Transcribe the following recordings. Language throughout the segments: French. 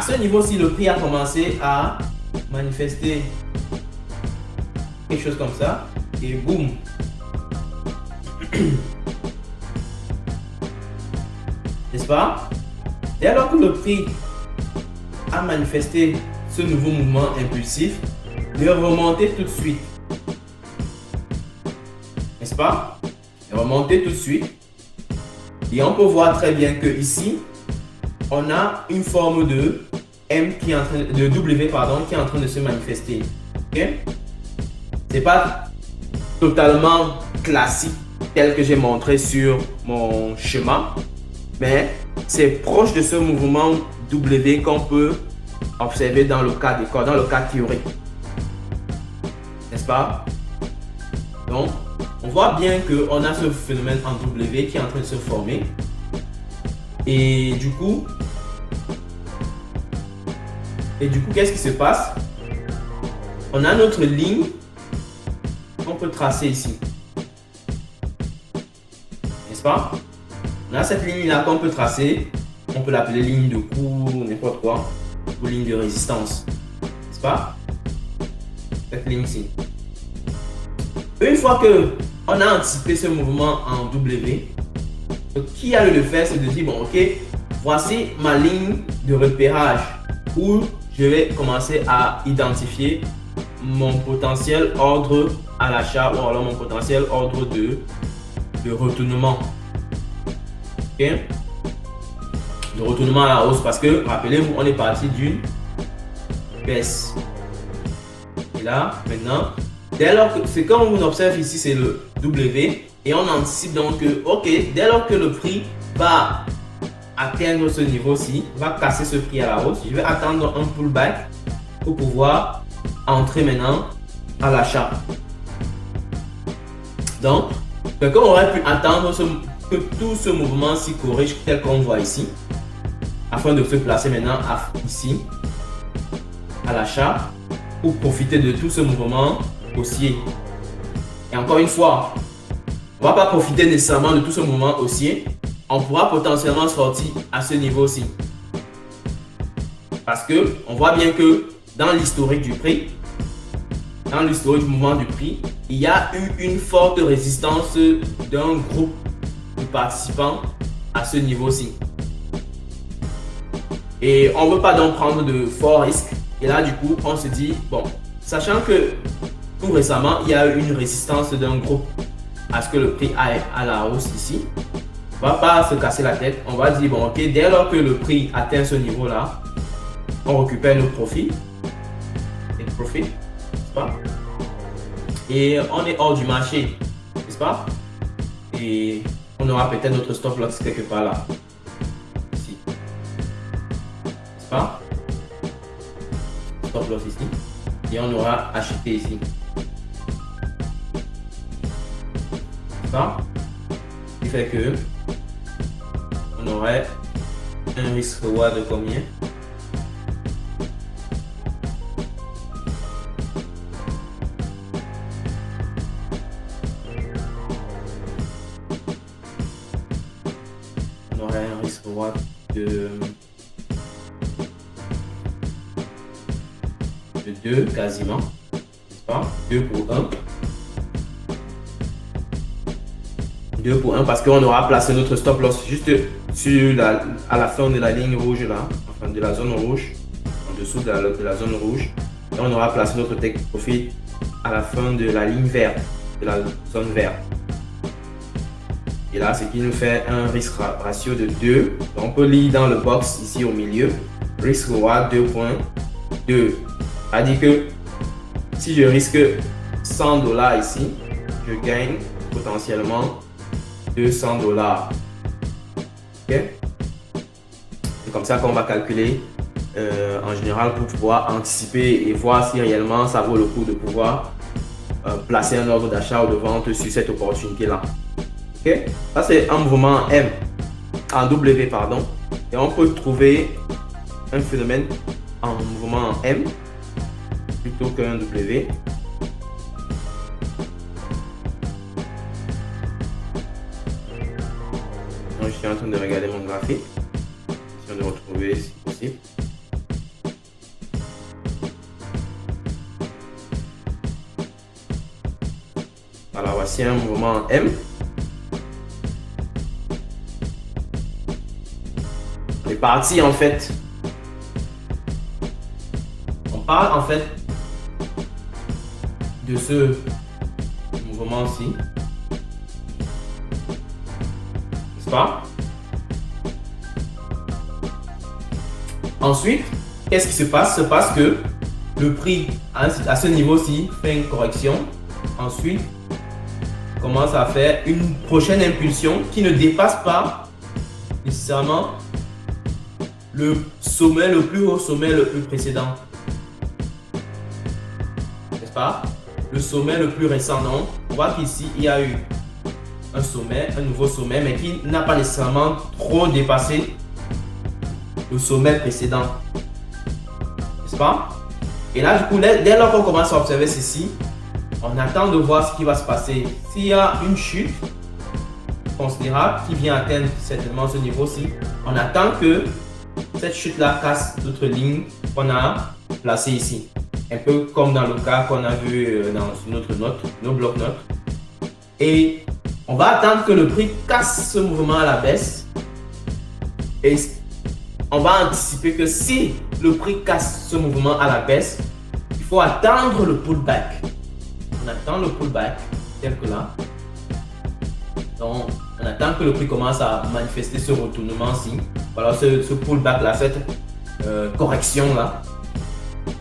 ce niveau-ci, le prix a commencé à manifester quelque chose comme ça. Et boum. N'est-ce pas? Dès lors que le prix a manifesté ce nouveau mouvement impulsif, de remonter tout de suite. N'est-ce pas? De remonter tout de suite. Et on peut voir très bien que ici, on a une forme de M qui est en train de W pardon, qui est en train de se manifester. Okay? C'est pas totalement classique tel que j'ai montré sur mon schéma, mais c'est proche de ce mouvement W qu'on peut observer dans le cas d'école, dans le cas théorique. N'est-ce pas? Donc, on voit bien qu'on a ce phénomène en W qui est en train de se former. Et du coup, qu'est-ce qui se passe? On a notre ligne qu'on peut tracer ici. N'est-ce pas? On a cette ligne-là qu'on peut tracer. On peut l'appeler ligne de cours, n'importe quoi. Ou ligne de résistance. N'est-ce pas? Cette ligne-ci. Une fois qu'on a anticipé ce mouvement en W, ce qui a le faire, c'est de dire, bon, ok, voici ma ligne de repérage où je vais commencer à identifier mon potentiel ordre à l'achat ou alors mon potentiel ordre de retournement. Ok? De retournement à la hausse parce que, rappelez-vous, on est parti d'une baisse. Et là, maintenant, dès lors que, ce qu'on observe ici, c'est le W. Et on anticipe donc que, ok, dès lors que le prix va atteindre ce niveau-ci, va casser ce prix à la hausse, je vais attendre un pullback pour pouvoir entrer maintenant à l'achat. Donc, comme on aurait pu attendre que tout ce mouvement-ci corrige tel qu'on voit ici, afin de se placer maintenant ici, à l'achat, pour profiter de tout ce mouvement haussier. Et encore une fois, on ne va pas profiter nécessairement de tout ce mouvement haussier. On pourra potentiellement sortir à ce niveau-ci. Parce que on voit bien que dans l'historique du prix, dans l'historique du mouvement du prix, il y a eu une forte résistance d'un groupe de participants à ce niveau-ci. Et on ne veut pas donc prendre de forts risques. Et là, du coup, on se dit, bon, sachant que tout récemment, il y a eu une résistance d'un groupe à ce que le prix aille à la hausse ici. On ne va pas se casser la tête. On va dire, bon, ok, dès lors que le prix atteint ce niveau-là, on récupère nos profits. N'est-ce pas? Et on est hors du marché, n'est-ce pas? Et on aura peut-être notre stop loss quelque part là. Ici. N'est-ce pas? Stop loss ici. Et on aura acheté ici. N'est-ce pas? Ce qui fait que on aurait un risque reward de combien? On aurait un risque reward de 2 quasiment, n'est-ce pas? 2 pour 1. 2 pour 1 parce qu'on aura placé notre stop loss juste sur à la fin de la ligne rouge là, enfin de la zone rouge, en dessous de la zone rouge. Et on aura placé notre take profit à la fin de la ligne verte, de la zone verte. Et là, ce qui nous fait un risque ratio de 2. Donc, on peut lire dans le box ici au milieu, risque reward 2.2. C'est-à-dire que si je risque 100 $ ici, je gagne potentiellement 200 $. Okay? C'est comme ça qu'on va calculer en général pour pouvoir anticiper et voir si réellement ça vaut le coup de pouvoir placer un ordre d'achat ou de vente sur cette opportunité-là. Okay? Ça, c'est un mouvement M, en W, pardon. Et on peut trouver un phénomène en mouvement M plutôt qu'un W. Donc, je suis en train de regarder mon graphique, de retrouver si possible. voici un mouvement M. On est parti en fait. On parle en fait de ce mouvement-ci. N'est-ce pas? Ensuite, qu'est-ce qui se passe? Se passe que le prix à ce niveau-ci fait une correction. Ensuite, commence à faire une prochaine impulsion qui ne dépasse pas nécessairement le sommet, le plus haut sommet le plus précédent. N'est-ce pas? Le sommet le plus récent. Donc, on voit qu'ici, il y a eu un sommet, un nouveau sommet, mais qui n'a pas nécessairement trop dépassé le sommet précédent. N'est-ce pas? Et là, du coup, dès lors qu'on commence à observer ceci, on attend de voir ce qui va se passer. S'il y a une chute considérable qui vient atteindre certainement ce niveau-ci, on attend que cette chute-là casse notre ligne qu'on a placée ici. Un peu comme dans le cas qu'on a vu dans notre note, nos blocs-notes. Et on va attendre que le prix casse ce mouvement à la baisse. Et on va anticiper que si le prix casse ce mouvement à la baisse, il faut attendre le pullback. On attend le pullback, tel que là. Donc, on attend que le prix commence à manifester ce retournement-ci. Voilà, ce pullback-là, cette correction-là.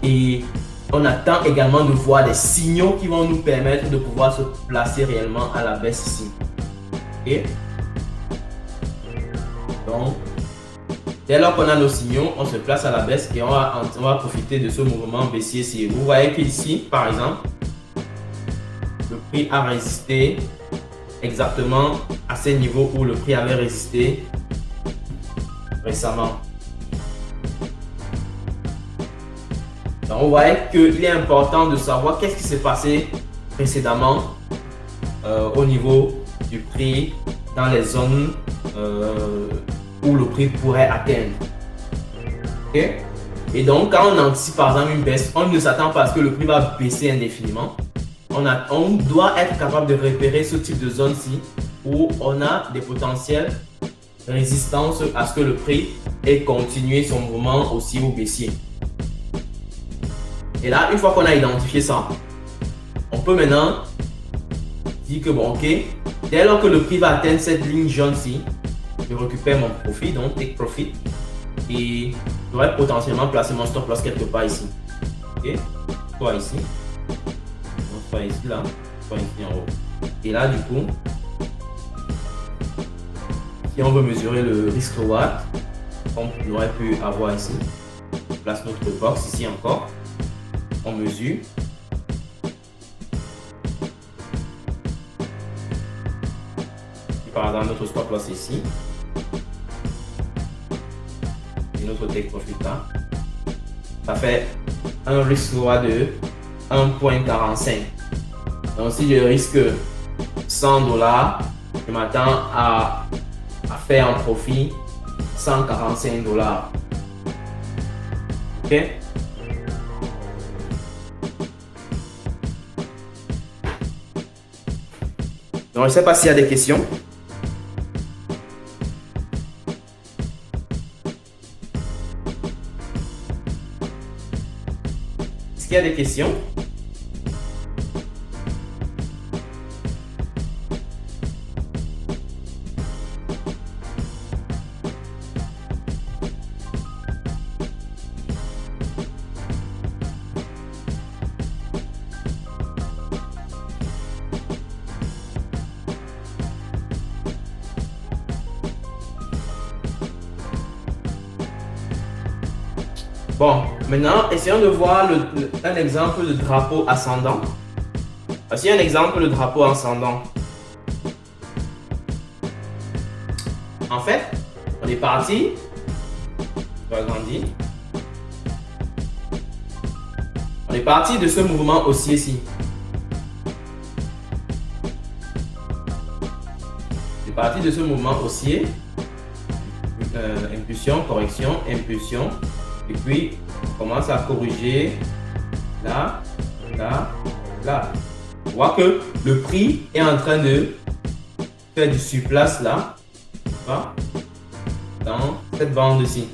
Et on attend également de voir des signaux qui vont nous permettre de pouvoir se placer réellement à la baisse ici. Et donc, dès lors qu'on a nos signaux, on se place à la baisse et on va profiter de ce mouvement baissier-ci. Vous voyez qu'ici, par exemple, le prix a résisté exactement à ces niveaux où le prix avait résisté récemment. Donc, vous voyez qu'il est important de savoir qu'est-ce qui s'est passé précédemment au niveau du prix dans les zones où le prix pourrait atteindre. Okay? Et donc, quand on anticipe par exemple une baisse, on ne s'attend pas à ce que le prix va baisser indéfiniment. On doit être capable de repérer ce type de zone-ci où on a des potentielles résistances à ce que le prix ait continué son mouvement haussier ou baissier. Et là, une fois qu'on a identifié ça, on peut maintenant dire que bon, ok, dès lors que le prix va atteindre cette ligne jaune-ci, je récupère mon profit, donc take profit, et je devrais potentiellement placer mon stop loss quelque part ici. Ok, soit ici, soit ici là, soit ici en haut. Et là, du coup, si on veut mesurer le risk reward, comme on aurait pu avoir ici, on place notre box ici encore, on mesure. Et par exemple, notre stop loss ici. Et notre take profit là. Ça fait un risk reward de 1,45. Donc si je risque 100 $, je m'attends à faire un profit 145 $. Ok? Donc, je ne sais pas s'il y a des questions. Est-ce qu'il y a des questions? Bon, maintenant, essayons de voir un exemple de drapeau ascendant. Voici un exemple de drapeau ascendant. En fait, on est parti. Je vais agrandir. On est parti de ce mouvement haussier-ci. On est parti de ce mouvement haussier. Impulsion, correction, impulsion. Et puis, on commence à corriger là, là, là. On voit que le prix est en train de faire du surplace là, dans cette bande-ci.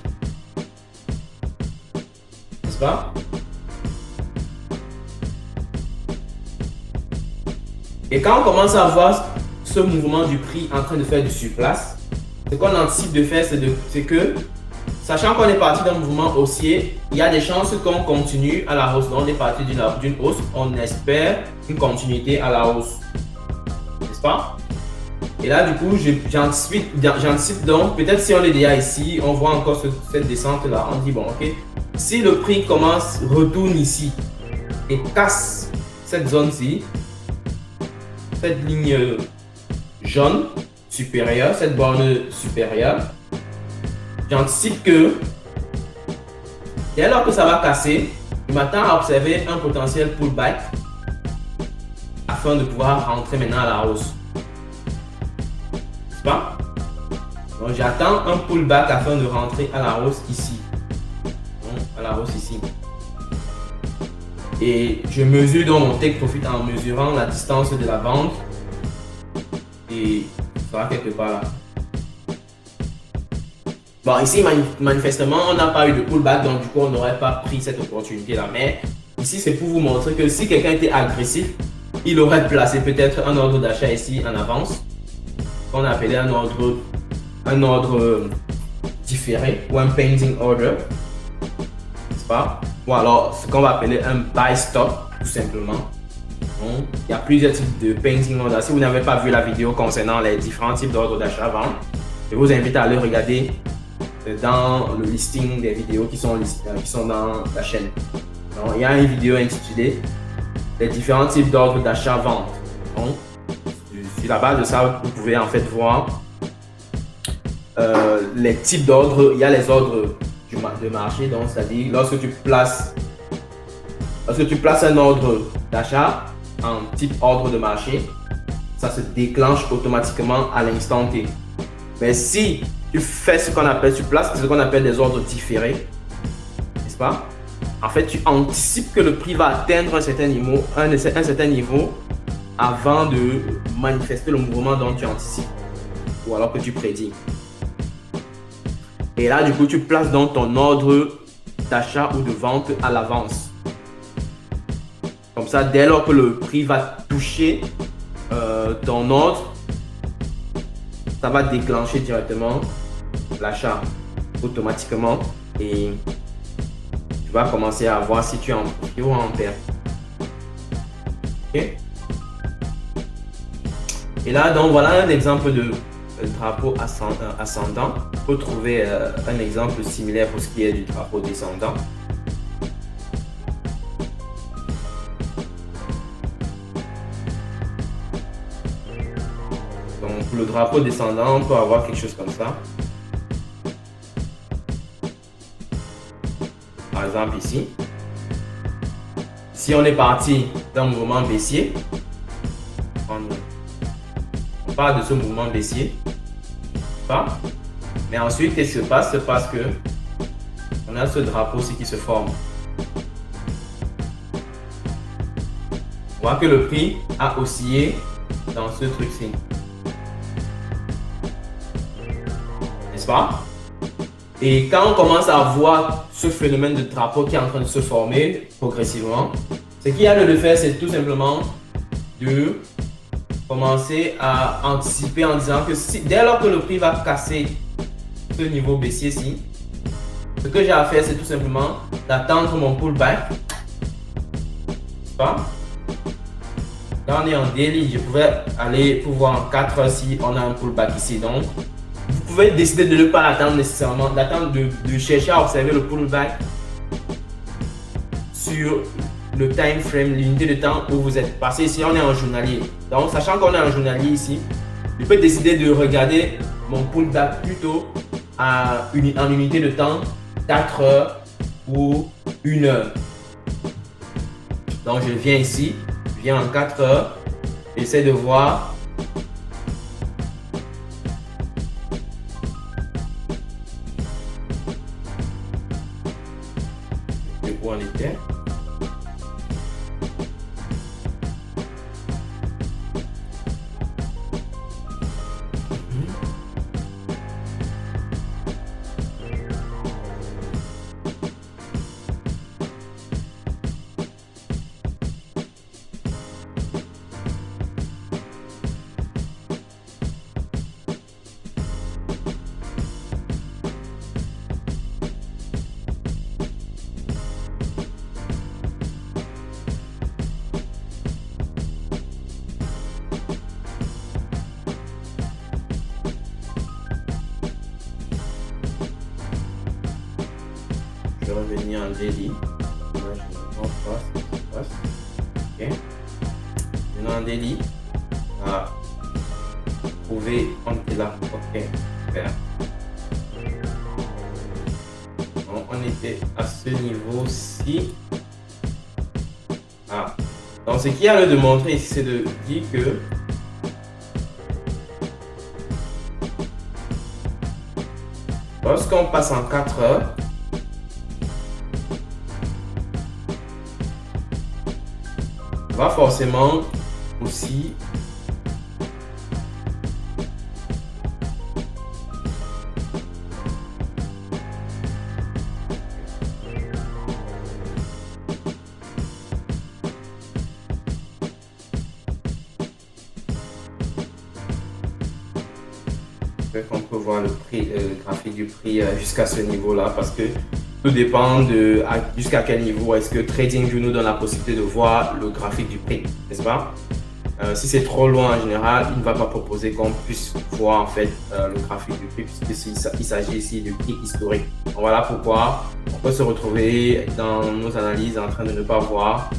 N'est-ce pas? Et quand on commence à voir ce mouvement du prix en train de faire du surplace, ce qu'on anticipe de faire, c'est que, sachant qu'on est parti d'un mouvement haussier, il y a des chances qu'on continue à la hausse. Donc, on est parti d'une hausse, on espère une continuité à la hausse. N'est-ce pas? Et là, du coup, j'anticipe donc, peut-être si on est déjà ici, on voit encore cette descente-là, on dit, bon, ok, si le prix retourne ici et casse cette zone-ci, cette ligne jaune supérieure, cette borne supérieure, j'anticipe que dès lors que ça va casser, je m'attends à observer un potentiel pullback afin de pouvoir rentrer maintenant à la hausse. N'est-ce pas? Donc j'attends un pullback afin de rentrer à la hausse ici. Donc, à la hausse ici. Et je mesure donc mon take profit en mesurant la distance de la bande. Et ça va quelque part là. Bon, ici, manifestement, on n'a pas eu de pullback, donc du coup, on n'aurait pas pris cette opportunité-là. Mais ici, c'est pour vous montrer que si quelqu'un était agressif, il aurait placé peut-être un ordre d'achat ici en avance, qu'on a appelé un ordre différé ou un pending order, n'est-ce pas? Ou alors ce qu'on va appeler un buy stop, tout simplement. Donc, il y a plusieurs types de pending order. Si vous n'avez pas vu la vidéo concernant les différents types d'ordres d'achat-vente, je vous invite à aller regarder dans le listing des vidéos qui sont dans la chaîne. Donc, il y a une vidéo intitulée les différents types d'ordres d'achat-vente. Donc, sur la base de ça, vous pouvez en fait voir les types d'ordres. Il y a les ordres de marché, donc c'est-à-dire lorsque tu places un ordre d'achat en type ordre de marché, ça se déclenche automatiquement à l'instant T. Mais si tu fais tu places ce qu'on appelle des ordres différés, n'est-ce pas? En fait, tu anticipes que le prix va atteindre un certain niveau avant de manifester le mouvement dont tu anticipes ou alors que tu prédis. Et là, du coup, tu places donc ton ordre d'achat ou de vente à l'avance. Comme ça, dès lors que le prix va toucher ton ordre, ça va déclencher directement l'achat automatiquement et tu vas commencer à voir si tu es en profit ou en perte. Okay? Et là, donc voilà un exemple de drapeau ascendant. On peut trouver un exemple similaire pour ce qui est du drapeau descendant. Donc pour le drapeau descendant, on peut avoir quelque chose comme ça. Par exemple ici. Si on est parti d'un mouvement baissier, on parle de ce mouvement baissier. Mais ensuite, qu'est-ce qui se passe? Se passe que on a ce drapeau-ci qui se forme. On voit que le prix a oscillé dans ce truc-ci. N'est-ce pas? Et quand on commence à voir ce phénomène de drapeau qui est en train de se former progressivement, ce qu'il y a de le faire, c'est tout simplement de commencer à anticiper en disant que dès lors que le prix va casser ce niveau baissier-ci, ce que j'ai à faire, c'est tout simplement d'attendre mon pullback. N'est-ce pas? Là, on est en daily. Je pouvais aller pour voir en 4 heures si on a un pullback ici. Donc, vous pouvez décider de ne pas l'attendre nécessairement, d'attendre de chercher à observer le pullback sur le time frame, l'unité de temps où vous êtes. Parce que ici, on est en journalier. Donc, sachant qu'on est en journalier ici, je peux décider de regarder mon pullback plutôt en unité de temps, 4 heures ou 1 heure. Donc, je viens ici, je viens en 4 heures, j'essaie de voir où on était. Je vais revenir en daily. Là, je ne vois pas ce qui se passe. Ok. Maintenant en daily. Voilà. Trouver, on était là. Ok. Super. Donc, on était à ce niveau-ci. Ah. Donc, ce qu'il y a lieu de montrer ici, c'est de dire que lorsqu'on passe en 4 heures, on va forcément aussi qu'on peut voir le prix, le graphique du prix jusqu'à ce niveau-là, parce que tout dépend de jusqu'à quel niveau est-ce que TradingView nous donne la possibilité de voir le graphique du prix, n'est-ce pas? Si c'est trop loin en général, il ne va pas proposer qu'on puisse voir en fait le graphique du prix, puisqu'il s'agit ici du prix historique. Donc, voilà pourquoi on peut se retrouver dans nos analyses en train de ne pas voir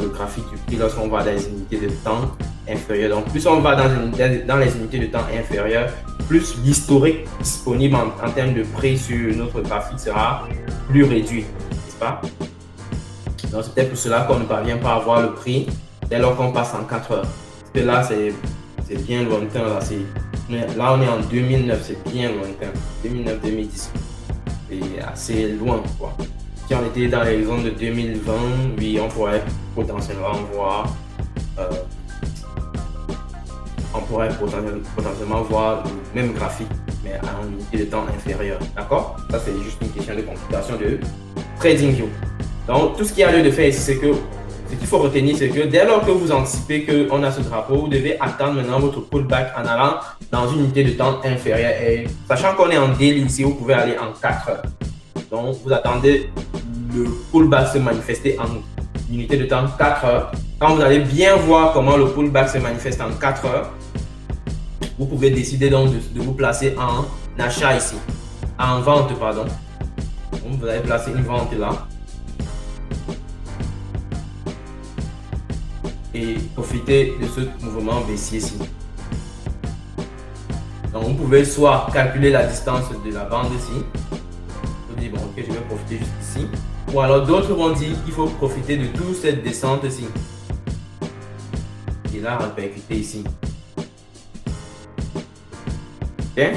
le graphique du prix lorsqu'on va dans les unités de temps inférieures. Donc plus on va dans les unités de temps inférieures, plus l'historique disponible en termes de prix sur notre graphique sera plus réduit, n'est-ce pas? Donc c'est peut-être pour cela qu'on ne parvient pas à voir le prix dès lors qu'on passe en 4 heures. Parce que là c'est bien lointain, là on est en 2009, c'est bien lointain, 2009-2010, c'est assez loin quoi. Si on était dans les zones de 2020, oui, on pourrait potentiellement voir voir le même graphique, mais à une unité de temps inférieure. D'accord? Ça, c'est juste une question de computation de TradingView. Donc, tout ce qu'il y a lieu de faire ici, c'est que ce qu'il faut retenir, c'est que dès lors que vous anticipez qu'on a ce drapeau, vous devez attendre maintenant votre pullback en allant dans une unité de temps inférieure. Et sachant qu'on est en daily ici, vous pouvez aller en 4 heures. Donc, vous attendez le pullback se manifester en unité de temps 4 heures. Quand vous allez bien voir comment le pullback se manifeste en 4 heures, vous pouvez décider donc de vous placer en achat ici, en vente, pardon. Donc, vous allez placer une vente là. Et profiter de ce mouvement baissier ici. Donc, vous pouvez soit calculer la distance de la bande ici. Vous dites, bon, ok, je vais profiter juste ici. Ou alors, d'autres vont dire qu'il faut profiter de toute cette descente ici. Et là, répercuter ici. Ok?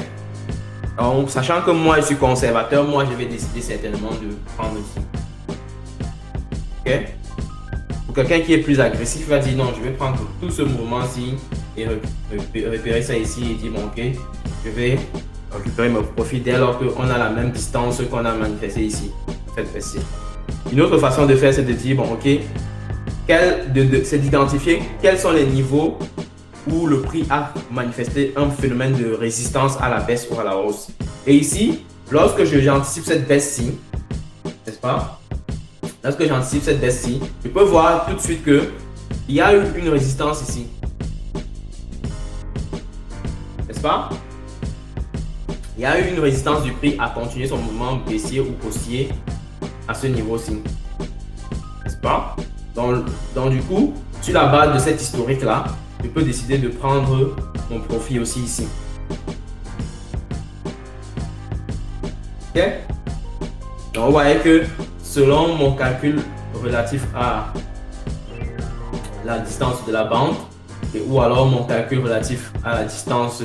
Donc, sachant que moi, je suis conservateur, moi, je vais décider certainement de prendre ici. Ok? Pour quelqu'un qui est plus agressif, il va dire non, je vais prendre tout ce mouvement-ci et repérer ça ici et dire bon, ok, je vais récupérer mon profit dès lors qu'on a la même distance qu'on a manifesté ici. Une autre façon de faire, c'est de dire bon, ok, c'est d'identifier quels sont les niveaux où le prix a manifesté un phénomène de résistance à la baisse ou à la hausse. Et ici, lorsque j'anticipe cette baisse-ci, n'est-ce pas? Lorsque j'anticipe cette baisse-ci, je peux voir tout de suite qu'il y a eu une résistance ici. N'est-ce pas? Il y a eu une résistance du prix à continuer son mouvement baissier ou haussier à ce niveau-ci. N'est-ce pas? Donc du coup, sur la base de cet historique-là, je peux décider de prendre mon profit aussi ici. Ok? Donc vous voyez que selon mon calcul relatif à la distance de la bande, ou alors mon calcul relatif à la distance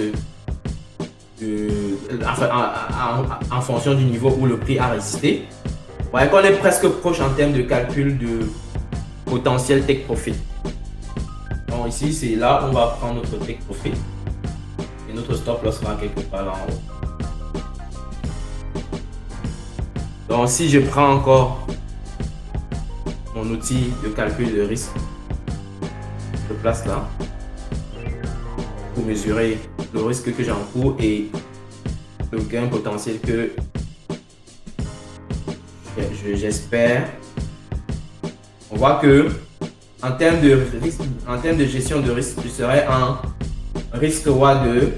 en fonction du niveau où le prix a résisté, vous voyez qu'on est presque proche en termes de calcul de potentiel take profit. Donc ici, c'est là où on va prendre notre take profit et notre stop loss sera quelque part là en haut. Donc si je prends encore mon outil de calcul de risque, je le place là pour mesurer le risque que j'encours et le gain potentiel que j'espère. On voit que en termes de gestion de risque, je serai en risque roi de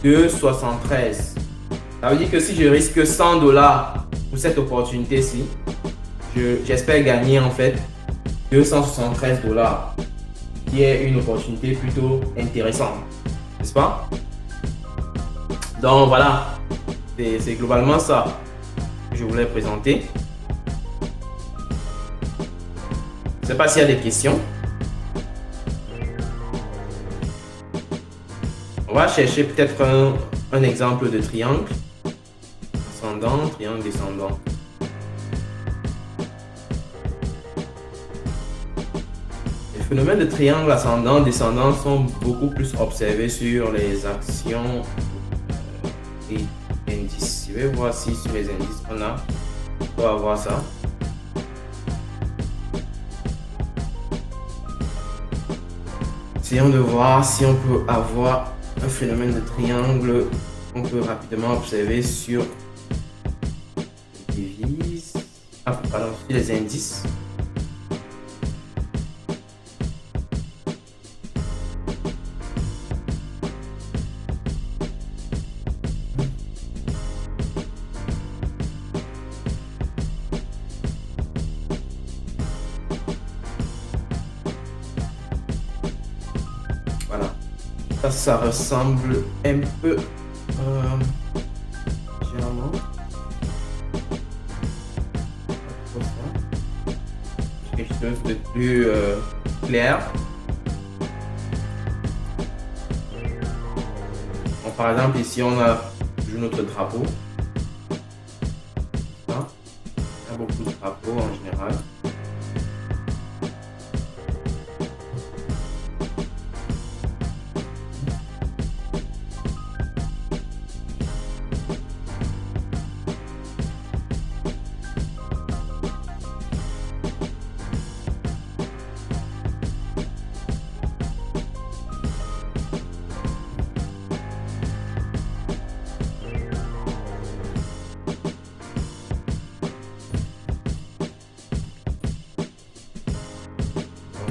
2,73. Ça veut dire que si je risque $100 pour cette opportunité-ci, j'espère gagner en fait 273 $, qui est une opportunité plutôt intéressante, n'est-ce pas? Donc voilà, c'est globalement ça que je voulais présenter. Je ne sais pas s'il y a des questions. On va chercher peut-être un exemple de triangle ascendant, triangle descendant. Les phénomènes de triangle ascendant, descendant sont beaucoup plus observés sur les actions et indices. Je vais voir si sur les indices on va avoir ça. Essayons de voir si on peut avoir un phénomène de triangle qu'on peut rapidement observer sur les devises. Pardon, sur les indices. Voilà. Ça ressemble un peu généralement quelque chose de plus clair. Donc, par exemple, ici on a toujours notre drapeau. Il y a beaucoup de drapeaux en général.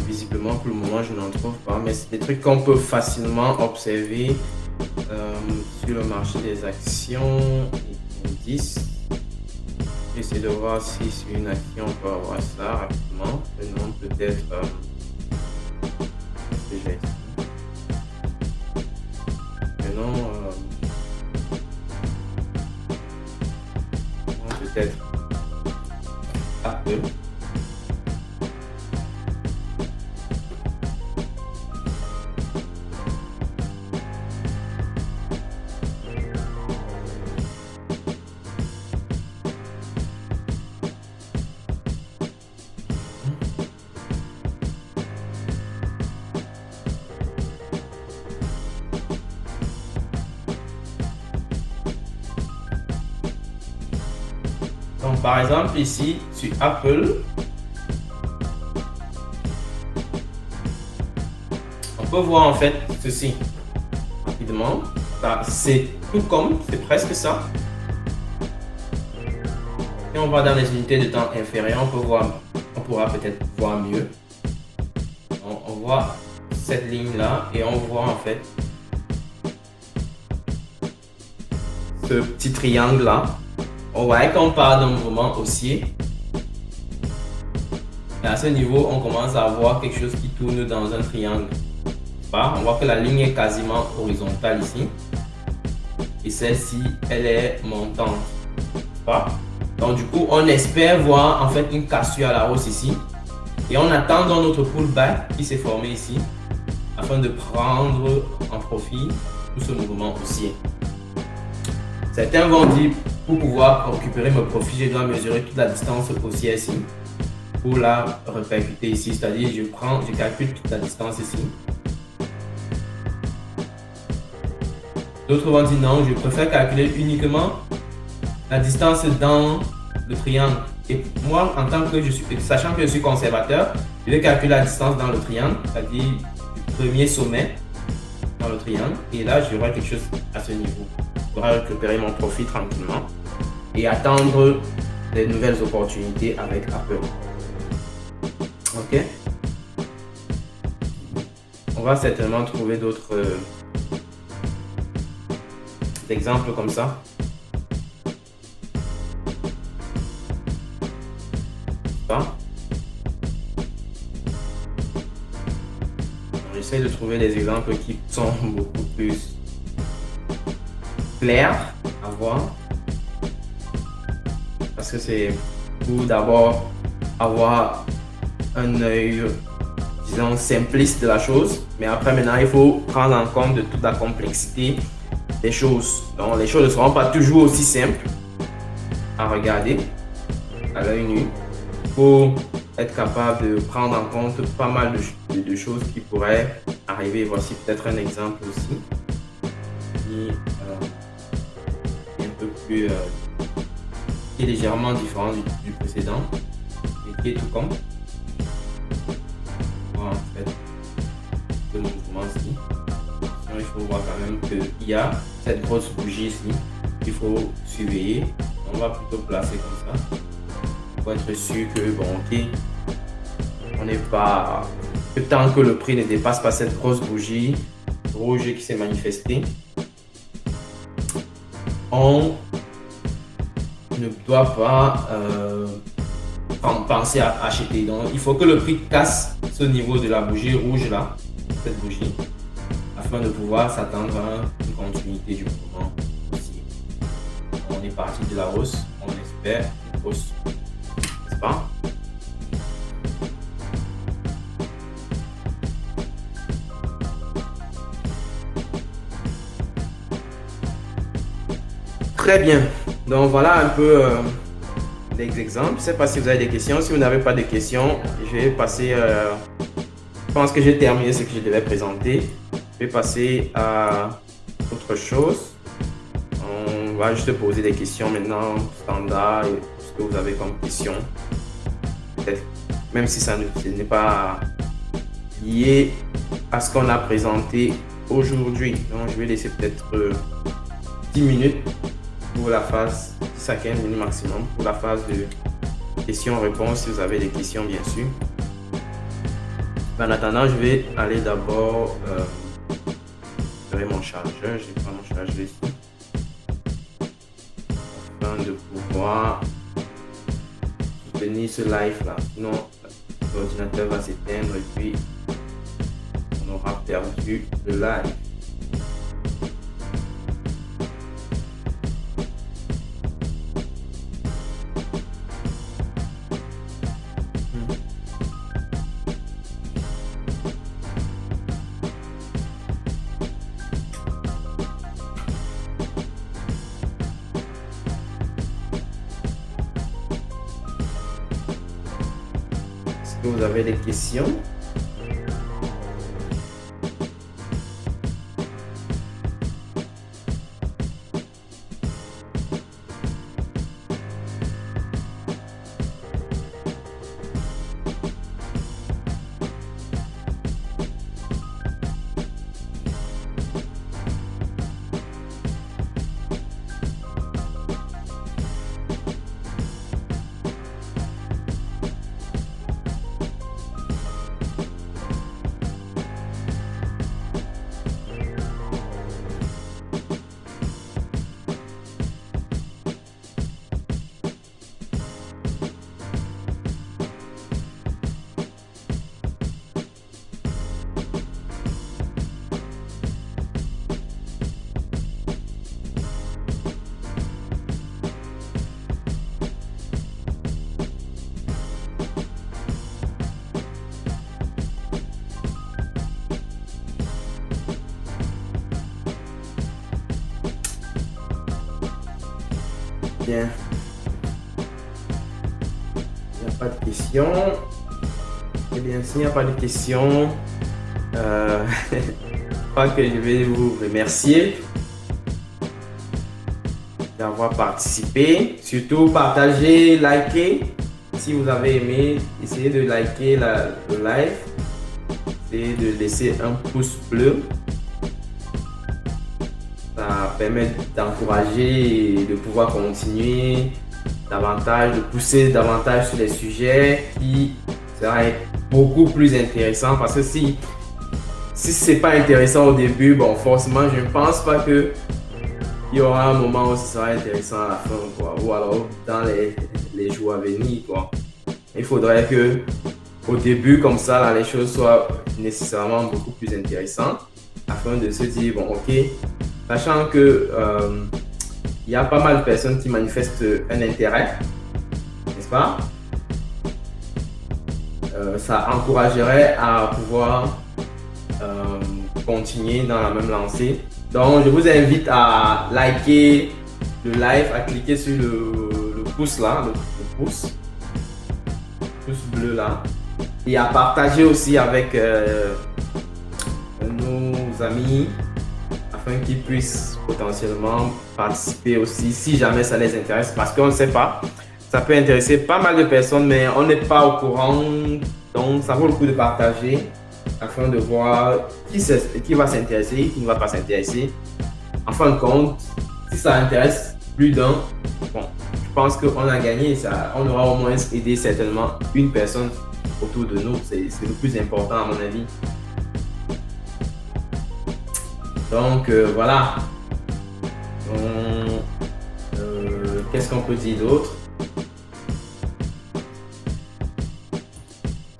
Visiblement, pour le moment, je n'en trouve pas, mais c'est des trucs qu'on peut facilement observer sur le marché des actions et indices. J'essaie de voir si sur une action on peut avoir ça rapidement. Le nom peut-être déjà ici. Le nom peut-être Apple. Donc, par exemple, ici, sur Apple, on peut voir en fait ceci rapidement. C'est tout comme, c'est presque ça. Et on va dans les unités de temps inférieures, on pourra peut-être voir mieux. On voit cette ligne là et on voit en fait ce petit triangle là. On voit qu'on part d'un mouvement haussier. Et à ce niveau, on commence à voir quelque chose qui tourne dans un triangle. On voit que la ligne est quasiment horizontale ici. Et celle-ci, elle est montante. Donc du coup, on espère voir en fait une cassure à la hausse ici. Et on attend dans notre pullback qui s'est formé ici afin de prendre en profit tout ce mouvement haussier. Certains vont dire, pour pouvoir récupérer mon profit, je dois mesurer toute la distance haussière ici pour la répercuter ici. C'est-à-dire, je calcule toute la distance ici. D'autres vont dire non, je préfère calculer uniquement la distance dans le triangle. Et moi, en tant que sachant que je suis conservateur, je vais calculer la distance dans le triangle, c'est-à-dire du premier sommet dans le triangle. Et là, j'aurai quelque chose à ce niveau. Je pourrai récupérer mon profit tranquillement et attendre des nouvelles opportunités avec Apple. Ok. On va certainement trouver d'autres exemples comme ça. j'essaie de trouver des exemples qui sont beaucoup plus clairs à voir. Parce que c'est pour d'abord avoir un œil, disons, simpliste de la chose. Mais après, maintenant, il faut prendre en compte de toute la complexité des choses. Donc, les choses ne seront pas toujours aussi simples à regarder à l'œil nu. Il faut être capable de prendre en compte pas mal de choses qui pourraient arriver. Voici peut-être un exemple aussi qui est un peu plus qui est légèrement différent du précédent et qui est tout comme voilà, en fait le mouvement ici. Sinon, il faut voir quand même qu'il y a cette grosse bougie ici qu'il faut surveiller. On va plutôt placer comme ça pour être sûr que bon ok, on n'est pas que tant que le prix ne dépasse pas cette grosse bougie rouge qui s'est manifestée, on ne doit pas penser à acheter. Donc il faut que le prix casse ce niveau de la bougie rouge là, cette bougie, afin de pouvoir s'attendre à une continuité du mouvement aussi. On est parti de la hausse, on espère une hausse, n'est-ce pas? Très bien, donc voilà un peu des exemples. Je ne sais pas si vous avez des questions. Si vous n'avez pas de questions, je vais passer, je pense que j'ai terminé ce que je devais présenter. Je vais passer à autre chose. On va juste poser des questions maintenant, standard, ce que vous avez comme question. Peut-être, même si ça n'est pas lié à ce qu'on a présenté aujourd'hui. Donc je vais laisser peut-être 10 minutes pour la phase, 10 à 15 minutes maximum pour la phase de questions-réponses si vous avez des questions bien sûr. En attendant, je vais aller d'abord faire mon chargeur. Je prends mon chargeur ici afin de pouvoir soutenir ce live là. Sinon, l'ordinateur va s'éteindre et puis on aura perdu le live. Est-ce que vous avez des questions? Bien. Il n'y a pas de questions. Eh bien, s'il n'y a pas de questions, je crois que je vais vous remercier d'avoir participé. Surtout, partagez, likez. Si vous avez aimé, essayez de liker le live. Essayez de laisser un pouce bleu. Ça permet d'encourager et de pouvoir continuer davantage, de pousser davantage sur les sujets qui seraient beaucoup plus intéressants. Parce que si c'est pas intéressant au début, bon, forcément, je ne pense pas que il y aura un moment où ce sera intéressant à la fin, quoi. Ou alors dans les jours à venir, quoi. Il faudrait que au début, comme ça, là, les choses soient nécessairement beaucoup plus intéressantes afin de se dire, bon, ok, sachant que il y a pas mal de personnes qui manifestent un intérêt, n'est-ce pas? Ça encouragerait à pouvoir continuer dans la même lancée. Donc, je vous invite à liker le live, à cliquer sur le pouce là, le pouce bleu là, et à partager aussi avec nos amis afin qu'ils puissent potentiellement participer aussi si jamais ça les intéresse, parce qu'on ne sait pas, ça peut intéresser pas mal de personnes mais on n'est pas au courant, donc ça vaut le coup de partager afin de voir qui va s'intéresser, qui ne va pas s'intéresser. En fin de compte, si ça intéresse plus d'un, bon, je pense qu'on a gagné, ça, on aura au moins aidé certainement une personne autour de nous, c'est le plus important à mon avis. Donc voilà. Qu'est-ce qu'on peut dire d'autre?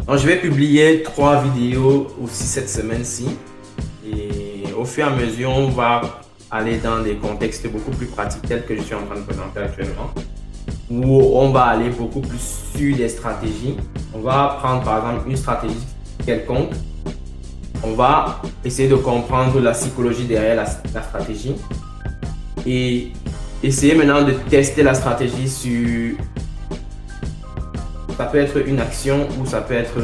Donc, je vais publier 3 vidéos aussi cette semaine-ci. Et au fur et à mesure, on va aller dans des contextes beaucoup plus pratiques tels que je suis en train de présenter actuellement. Où on va aller beaucoup plus sur des stratégies. On va prendre par exemple une stratégie quelconque. On va essayer de comprendre la psychologie derrière la stratégie. Et essayer maintenant de tester la stratégie sur... Ça peut être une action ou ça peut être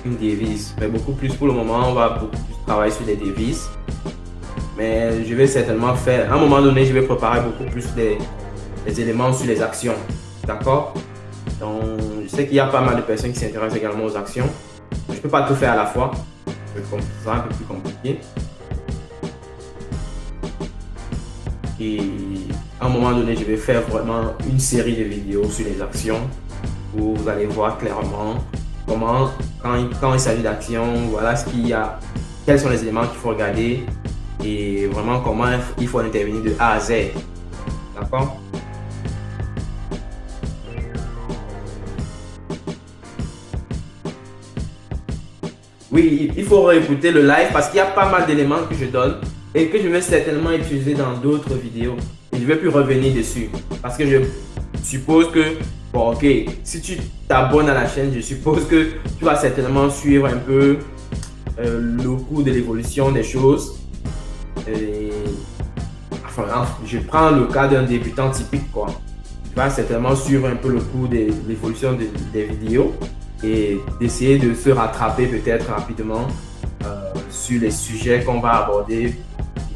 une devise. Mais beaucoup plus pour le moment, on va beaucoup plus travailler sur des devises. Mais je vais certainement faire... À un moment donné, je vais préparer beaucoup plus des éléments sur les actions. D'accord? Donc, je sais qu'il y a pas mal de personnes qui s'intéressent également aux actions. Je ne peux pas tout faire à la fois. C'est un peu plus compliqué. Et à un moment donné, je vais faire vraiment une série de vidéos sur les actions où vous allez voir clairement comment, quand il s'agit d'actions, voilà ce qu'il y a, quels sont les éléments qu'il faut regarder et vraiment comment il faut intervenir de A à Z. D'accord? Oui, il faut réécouter le live parce qu'il y a pas mal d'éléments que je donne et que je vais certainement utiliser dans d'autres vidéos. Et je ne vais plus revenir dessus parce que je suppose que, bon ok, si tu t'abonnes à la chaîne, je suppose que tu vas certainement suivre un peu le cours de l'évolution des choses. Et, enfin, je prends le cas d'un débutant typique quoi. Tu vas certainement suivre un peu le cours de l'évolution des vidéos et d'essayer de se rattraper peut-être rapidement sur les sujets qu'on va aborder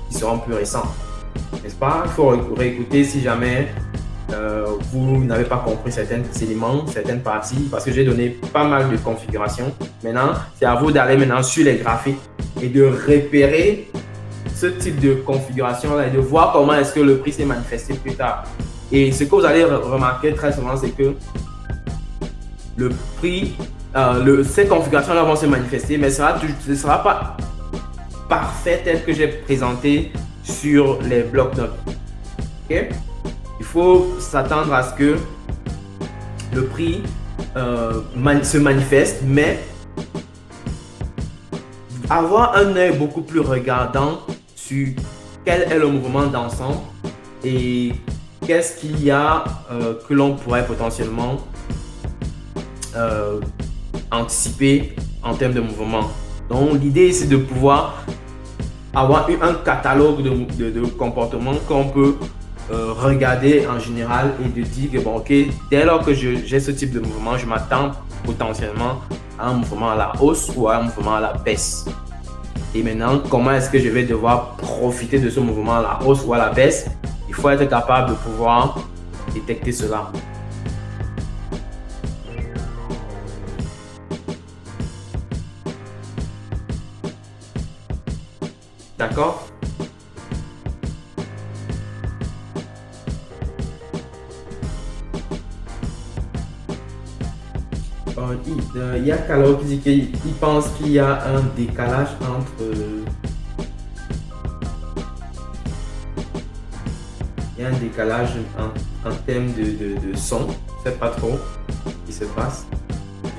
qui seront plus récents. N'est-ce pas? Il faut réécouter si jamais vous n'avez pas compris certains éléments, certaines parties, parce que j'ai donné pas mal de configurations. Maintenant, c'est à vous d'aller maintenant sur les graphiques et de repérer ce type de configuration-là et de voir comment est-ce que le prix s'est manifesté plus tard. Et ce que vous allez remarquer très souvent, c'est que le prix, ces configurations-là vont se manifester, mais ce ne sera pas parfait tel que j'ai présenté sur les blocs-notes. Okay? Il faut s'attendre à ce que le prix se manifeste, mais avoir un œil beaucoup plus regardant sur quel est le mouvement d'ensemble et qu'est-ce qu'il y a que l'on pourrait potentiellement anticiper en termes de mouvement. Donc l'idée c'est de pouvoir avoir un catalogue de comportements qu'on peut regarder en général et de dire que bon ok, dès lors que j'ai ce type de mouvement, je m'attends potentiellement à un mouvement à la hausse ou à un mouvement à la baisse. Et maintenant, comment est-ce que je vais devoir profiter de ce mouvement à la hausse ou à la baisse? Il faut être capable de pouvoir détecter cela. D'accord? Il y a Calo qui dit qu'il pense qu'il y a un décalage entre... il y a un décalage en termes de son. Je ne sais pas trop ce qui se passe.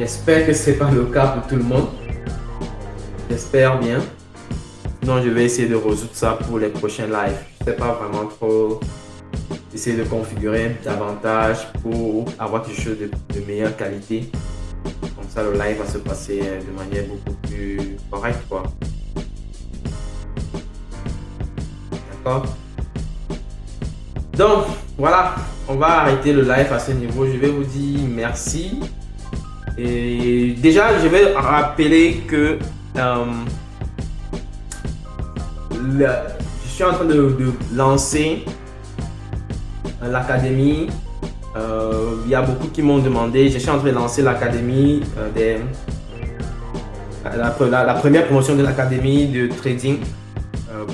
J'espère que ce n'est pas le cas pour tout le monde. J'espère bien. Sinon, je vais essayer de résoudre ça pour les prochains lives. Je ne sais pas vraiment trop essayer de configurer davantage pour avoir quelque chose de meilleure qualité. Comme ça, le live va se passer de manière beaucoup plus correcte, quoi. D'accord? Donc, voilà. On va arrêter le live à ce niveau. Je vais vous dire merci. Et déjà, je vais rappeler que je suis en train de lancer l'académie. Il y a beaucoup qui m'ont demandé. Je suis en train de lancer l'académie la première promotion de l'académie de trading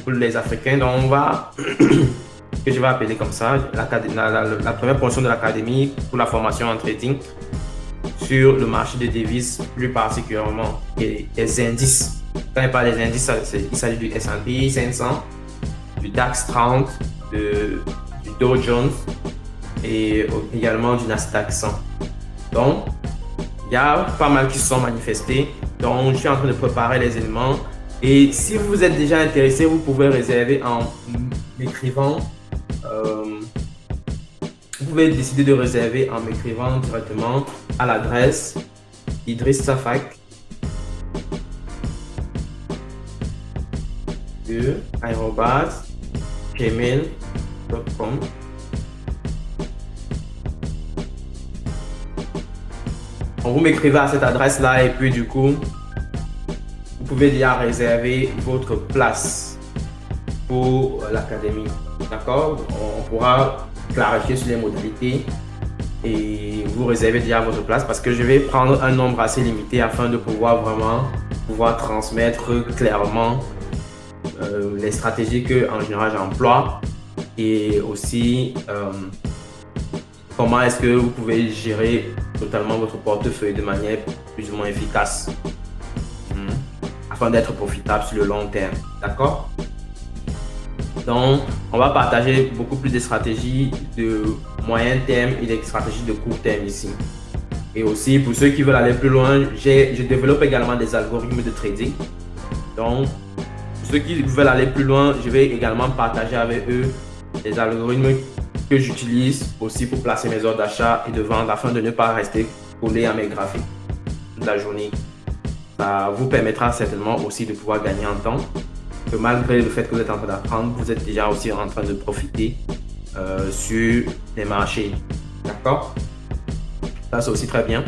pour les Africains. Donc on va que je vais appeler comme ça la première promotion de l'académie pour la formation en trading sur le marché des devises, plus particulièrement et les indices. Quand il parle des indices, il s'agit du S&P 500, du DAX 30, du Dow Jones et également du Nasdaq 100. Donc, il y a pas mal qui se sont manifestés. Donc, je suis en train de préparer les éléments. Et si vous êtes déjà intéressé, vous pouvez réserver en m'écrivant. Vous pouvez décider de réserver en m'écrivant directement à l'adresse idrissafak@gmail.com. Vous m'écrivez à cette adresse-là et puis du coup, vous pouvez déjà réserver votre place pour l'académie. D'accord? On pourra clarifier sur les modalités et vous réservez déjà votre place parce que je vais prendre un nombre assez limité afin de pouvoir transmettre clairement les stratégies que en général j'emploie et aussi comment est-ce que vous pouvez gérer totalement votre portefeuille de manière plus ou moins efficace afin d'être profitable sur le long terme. D'accord? Donc, on va partager beaucoup plus de stratégies de moyen terme et des stratégies de court terme ici. Et aussi, pour ceux qui veulent aller plus loin, je développe également des algorithmes de trading. Donc, pour ceux qui veulent aller plus loin, je vais également partager avec eux des algorithmes que j'utilise aussi pour placer mes ordres d'achat et de vente afin de ne pas rester collé à mes graphiques toute la journée. Ça vous permettra certainement aussi de pouvoir gagner en temps. Que malgré le fait que vous êtes en train d'apprendre, vous êtes déjà aussi en train de profiter sur les marchés. D'accord? Ça, c'est aussi très bien.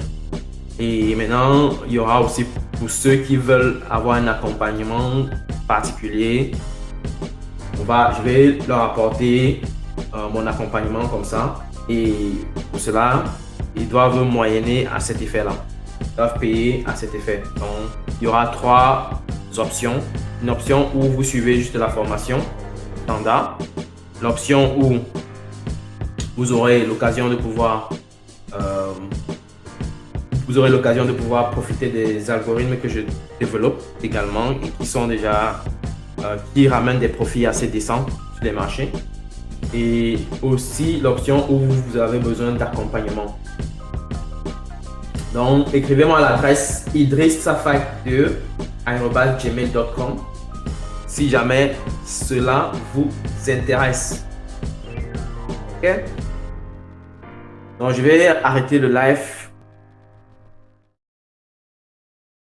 Et maintenant, il y aura aussi pour ceux qui veulent avoir un accompagnement particulier, je vais leur apporter mon accompagnement comme ça. Et pour cela, ils doivent moyenner à cet effet-là. Ils doivent payer à cet effet. Donc, il y aura 3 options. Une option où vous suivez juste la formation standard. L'option où vous aurez l'occasion de pouvoir profiter des algorithmes que je développe également et qui sont déjà qui ramènent des profits assez décents sur les marchés. Et aussi l'option où vous avez besoin d'accompagnement. Donc, écrivez-moi à l'adresse idrissafak2@gmail.com si jamais cela vous intéresse. Ok? Donc, je vais arrêter le live